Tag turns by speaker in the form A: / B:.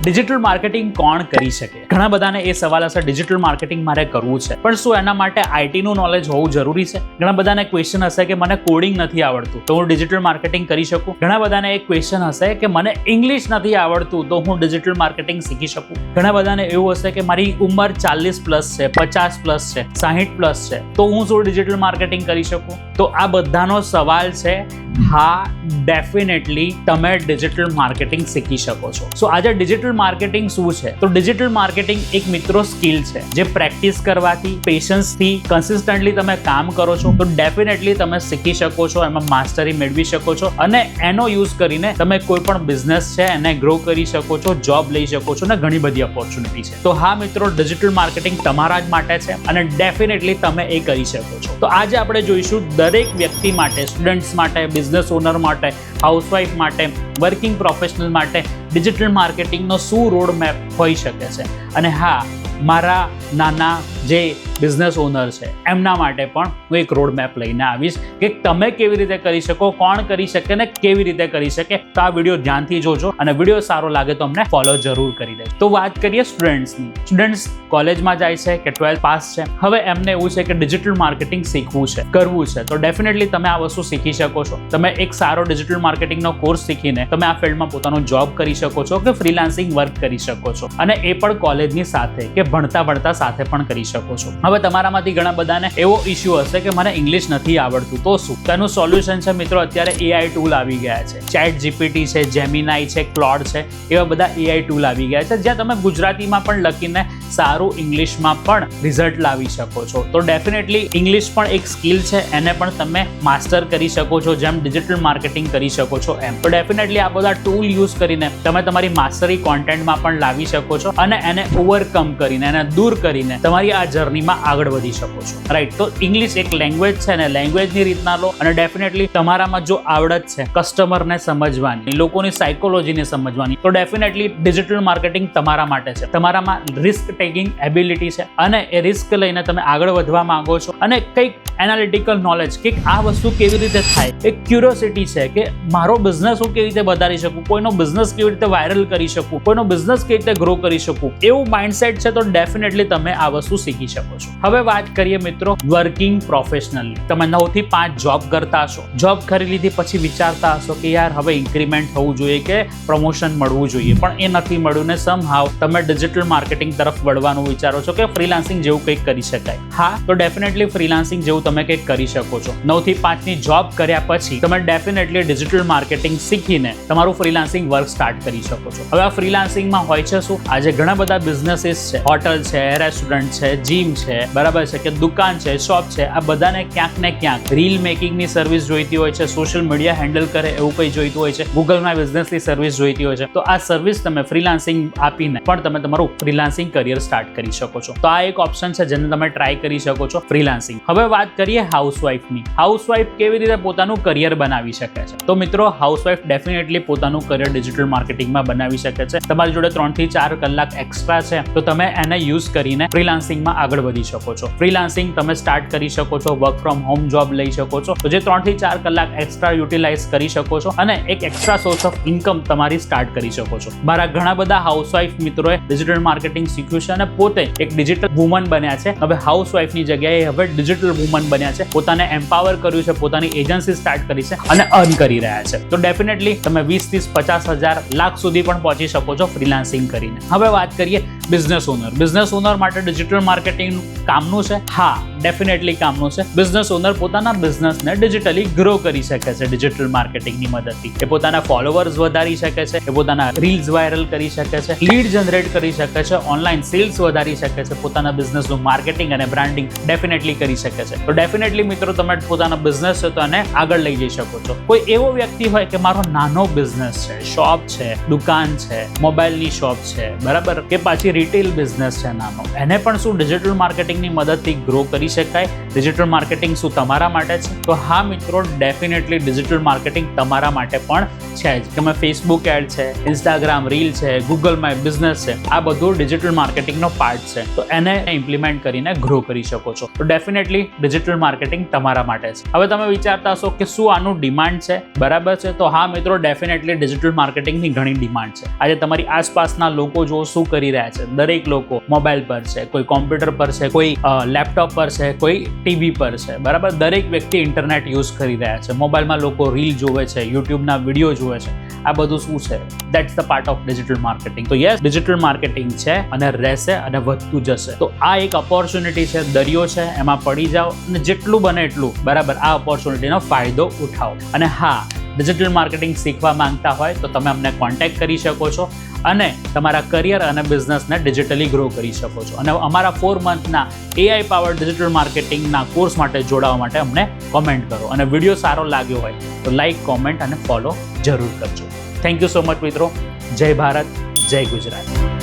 A: Digital marketing કોણ કરી શકે? ઘણા બધાને એ સવાલ હશે, ડિજિટલ માર્કેટિંગ મારે કરવું છે, પણ શું એના માટે આઈટીનું નોલેજ હોવું જરૂરી છે? ઘણા બધાને ક્વેશ્ચન હશે કે મને કોડિંગ નથી આવડતું, તો હું ડિજિટલ માર્કેટિંગ કરી શકું? ઘણા બધાને એક ક્વેશ્ચન હશે કે મને ઇંગ્લિશ નથી આવડતું, તો હું ડિજિટલ માર્કેટિંગ શીખી શકું? ઘણા બધાને એવું હશે કે મારી ઉંમર 40+ છે, 50+ છે, 60+ છે, તો હું શું ડિજિટલ માર્કેટિંગ કરી શકું? તો આ બધાનો સવાલ છે હા, ડેફિનેટલી તમે ડિજિટલ માર્કેટિંગ શીખી શકો છો. સો આજે ડિજિટલ માર્કેટિંગ શું છે? તો ડિજિટલ માર્કેટિંગ એક મિત્રો સ્કિલ છે જે પ્રેક્ટિસ કરવાથી, પેશન્સથી, કન્સિસ્ટન્ટલી તમે કામ કરો છો તો ડેફિનેટલી તમે શીખી શકો છો, એમાં માસ્ટરી મેળવી શકો છો અને એનો યુઝ કરીને તમે કોઈ પણ બિઝનેસ છે એને ગ્રો કરી શકો છો, જોબ લઈ શકો છો અને ઘણી બધી ઓપોર્ચ્યુનિટી છે. તો હા મિત્રો, ડિજિટલ માર્કેટિંગ તમારા જ માટે છે અને ડેફિનેટલી તમે એ કરી શકો છો. તો આજે આપણે જોઈશું દરેક વ્યક્તિ માટે, સ્ટુડન્ટ્સ માટે, બિઝનેસ ઓનર માટે, હાઉસવાઈફ માટે, વર્કિંગ પ્રોફેશનલ માટે ડિજિટલ માર્કેટિંગનો શું રોડ મેપ હોઈ શકે છે. અને હા, મારા નાના જે બિઝનેસ ઓનર છે એમના માટે પણ હું એક રોડ મેપ લઈને આવીશ કે તમે કેવી રીતે કરી શકો, કોણ કરી શકે ને કેવી રીતે કરી શકે. તો આ વિડીયો ધ્યાનથી જોજો અને વિડીયો સારો લાગે તો અમને ફોલો જરૂર કરી દેજો. તો વાત કરીએ સ્ટુડન્ટ્સની. સ્ટુડન્ટ્સ કોલેજમાં જાય છે કે 12th પાસ છે, હવે એમને એવું છે કે ડિજિટલ માર્કેટિંગ શીખવું છે, કરવું છે, તો ડેફિનેટલી તમે આ વસ્તુ શીખી શકો છો. તમે એક સારો ડિજિટલ માર્કેટિંગનો કોર્સ શીખીને તમે આ ફિલ્ડમાં પોતાનો જોબ કરી શકો છો કે ફ્રીલાન્સિંગ વર્ક કરી શકો છો અને એ પણ કોલેજની સાથે કે ભણતા સાથે પણ કરી શકો છો. હવે તમારામાંથી ઘણા બધાને એવો ઇશ્યુ હશે કે મને ઇંગ્લિશ નથી આવડતું, તો શું? તેનું સોલ્યુશન છે મિત્રો, અત્યારે AI ટૂલ આવી ગયા છે. ચેટ જીપીટી છે, જેમિનાઈ છે, ક્લોડ છે, એવા બધા AI ટૂલ આવી ગયા છે જ્યાં તમે ગુજરાતીમાં પણ લખીને સારું ઇંગ્લિશમાં પણ રિઝલ્ટ લાવી શકો છો. તો ડેફિનેટલી ઇંગ્લિશ પણ એક સ્કિલ છે, એને પણ તમે માસ્ટર કરી શકો છો, જેમ ડિજિટલ માર્કેટિંગ કરી શકો છો એમ. તો ડેફિનેટલી આ બધા ટૂલ યુઝ કરીને તમે તમારી માસ્ટરી કોન્ટેન્ટમાં પણ લાવી શકો છો અને એને ઓવરકમ કરીને, એને દૂર કરીને તમારી આ જર્નીમાં આગળ વધી શકો છો. રાઈટ? તો ઇંગ્લિશ એક લેંગ્વેજ છે અને લેંગ્વેજની રીતના લો અને ડેફિનેટલી તમારામાં જો આવડત છે કસ્ટમરને સમજવાની, લોકોની સાયકોલોજીને સમજવાની, તો ડેફિનેટલી ડિજિટલ માર્કેટિંગ તમારા માટે છે. તમારામાં રિસ્ક ટેકિંગ એબિલિટી છે અને એ રિસ્ક લઈને તમે આગળ વધવા માંગો છો અને કંઈક એનાલિટિકલ નોલેજ કે આ વસ્તુ કેવી રીતે થાય, એક ક્યુરિયોસિટી છે કે મારો બિઝનેસ હું કેવી રીતે વધારી શકું, કોઈનો બિઝનેસ કેવી રીતે વાયરલ કરી શકું, કોઈનો બિઝનેસ કેવી રીતે ગ્રો કરી શકું, એવું માઇન્ડસેટ છે તો ડેફિનેટલી તમે આ વસ્તુ શીખી શકો છો. હવે વાત કરીએ મિત્રો વર્કિંગ પ્રોફેશનલી. તમે 9 થી 5 જોબ કરતા હશો, જોબ કરી લીધી પછી વિચારતા હશો કે યાર હવે ઇન્ક્રીમેન્ટ થવું જોઈએ કે પ્રમોશન મળવું જોઈએ, પણ એ નથી મળ્યું ને સમહાવ તમે ડિજિટલ માર્કેટિંગ તરફ વળવાનું વિચારો છો કે ફ્રીલાન્સિંગ જેવું કંઈક કરી શકાય. હા, તો ડેફિનેટલી ફ્રીલાન્સિંગ જેવું તમે કંઈક કરી શકો છો. 9 થી 5 ની જોબ કર્યા પછી તમે ડેફિનેટલી ડિજિટલ માર્કેટિંગ શીખીને તમારું ફ્રીલાન્સિંગ વર્ક સ્ટાર્ટ કરી શકો છો. હવે આ ફ્રીલાન્સિંગમાં હોય છે શું? આજે ઘણા બધા બિઝનેસીસ છે, હોટલ છે, રેસ્ટોરન્ટ છે, જીમ છે, બરાબર છે, કે દુકાન છે, શોપ છે, આ બધાને ક્યાંક ને ક્યાંક રીલ મેકિંગની સર્વિસ જોઈતી હોય છે, સોશિયલ મીડિયા હેન્ડલ કરે એવું કંઈ જોઈતું હોય છે, ગૂગલમાં બિઝનેસની સર્વિસ જોઈતી હોય છે, તો આ સર્વિસ તમે ફ્રીલાન્સિંગ આપીને પણ તમે તમારું ફ્રીલાન્સિંગ કરિયર સ્ટાર્ટ કરી શકો છો. તો આ એક ઓપ્શન છે જેને તમે ટ્રાય કરી શકો છો, ફ્રીલાન્સિંગ. હવે વાત કરીએ હાઉસવાઈફની. હાઉસવાઈફ કેવી રીતે પોતાનું કરિયર બનાવી શકે છે? તો મિત્રો, હાઉસવાઈફ ડેફિનેટલી પોતાનું કરિયર ડિજિટલ માર્કેટિંગમાં બનાવી શકે છે. તમારી જોડે 3 થી 4 કલાક એક્સ્ટ્રા છે તો તમે એને યુઝ કરીને ફ્રીલાન્સિંગમાં આગળ વધી શકો છો. ફ્રીલાન્સિંગ તમે સ્ટાર્ટ કરી શકો છો, વર્ક ફ્રોમ હોમ જોબ લઈ શકો છો, તો જે 3 થી 4 કલાક એક્સ્ટ્રા યુટિલાઇઝ કરી શકો છો અને એક એક્સ્ટ્રા સોર્સ ઓફ ઇન્કમ તમારી સ્ટાર્ટ કરી શકો છો. મારા ઘણા બધા હાઉસવાઈફ મિત્રોએ ડિજિટલ માર્કેટિંગ શીખ્યું છે અને પોતે એક ડિજિટલ વુમન બન્યા છે. હવે હાઉસવાઈફની જગ્યાએ હવે ડિજિટલ વુમન બન્યા છે, પોતાને એમ્પાવર કર્યું છે, પોતાની એજન્સી સ્ટાર્ટ કરી છે અને અર્ન કરી રહ્યા છે. તો ડેફિનેટલી તમે 20, 30, 50 હજાર, લાખ સુધી પણ પહોંચી શકો છો ફ્રીલાન્સિંગ કરીને. હવે વાત કરીએ બિઝનેસ ઓનર. બિઝનેસ ઓનર માટે ડિજિટલ માર્કેટિંગ કામનું છે? હા, ડેફિનેટલી કામનું છે. બિઝનેસ ઓનર પોતાના બિઝનેસને ડિજિટલી ગ્રો કરી શકે છે ડિજિટલ માર્કેટિંગની મદદથી. એ પોતાના ફોલોવર્સ વધારી શકે છે, એ પોતાના રીલ્સ વાયરલ કરી શકે છે, લીડ જનરેટ કરી શકે છે, ઓનલાઈન સેલ્સ વધારી શકે છે, પોતાના બિઝનેસનું માર્કેટિંગ અને બ્રાન્ડિંગ ડેફિનેટલી કરી શકે છે. તો ડેફિનેટલી મિત્રો, તમે પોતાનો બિઝનેસ છે તો એને આગળ લઈ જઈ શકો છો. કોઈ એવો વ્યક્તિ હોય કે મારો નાનો બિઝનેસ છે, શોપ છે, દુકાન છે, મોબાઈલની શોપ છે, બરાબર, કે પાછી રિટેલ બિઝનેસ છે નાનો, એને પણ શું ડિજિટલ માર્કેટિંગની મદદથી ગ્રો કરી શકાય? ડિજિટલ માર્કેટિંગ શું તમારા માટે છે? તો હા મિત્રો, ડેફિનેટલી ડિજિટલ માર્કેટિંગ તમારા માટે પણ છે જ. તમે ફેસબુક એડ છે, ઇન્સ્ટાગ્રામ રીલ છે, ગૂગલ માય બિઝનેસ છે, આ બધું ડિજિટલ માર્કેટિંગ માર્કેટિંગનો પાર્ટ છે, તો એને ઇમ્પ્લિમેન્ટ કરીને ગ્રો કરી શકો છો. તો ડેફિનેટલી ડિજિટલ માર્કેટિંગ તમારા માટે છે. હવે તમે વિચારતા હશો કે શું આનું ડિમાન્ડ છે, બરાબર છે? તો હા મિત્રો, ડેફિનેટલી ડિજિટલ માર્કેટિંગની ઘણી ડિમાન્ડ છે. આજે તમારી આસપાસના લોકો જો શું કરી રહ્યા છે, દરેક લોકો મોબાઈલ પર છે, કોઈ કોમ્પ્યુટર પર છે, કોઈ લેપટોપ પર છે, કોઈ ટીવી પર છે, બરાબર? દરેક વ્યક્તિ ઇન્ટરનેટ યુઝ કરી રહ્યા છે. મોબાઈલમાં લોકો રીલ જોવે છે, યુટ્યુબના વિડીયો જોવે છે. આ બધું શું છે? That's the part of digital marketing. તો યસ, ડિજિટલ માર્કેટિંગ છે અને રહેશે અને વધતું જશે. તો આ એક ઓપોર્ચ્યુનિટી છે, દરિયો છે, એમાં પડી જાઓ અને જેટલું બને એટલું, બરાબર, આ ઓપોર્ચ્યુનિટીનો ફાયદો ઉઠાવો. અને હા, ડિજિટલ માર્કેટિંગ શીખવા માંગતા હોય તો તમે અમને કોન્ટેક્ટ કરી શકો છો અને તમારા કરિયર અને બિઝનેસને ડિજિટલી ગ્રો કરી શકો છો. અને અમારા 4 મંથના AI પાવર્ડ ડિજિટલ માર્કેટિંગના કોર્સ માટે જોડાવા માટે અમને કોમેન્ટ કરો. અને વિડીયો સારો લાગ્યો હોય તો લાઈક, કોમેન્ટ અને ફોલો જરૂર કરજો. થેન્ક યુ સો મચ મિત્રો. જય ભારત, જય ગુજરાત.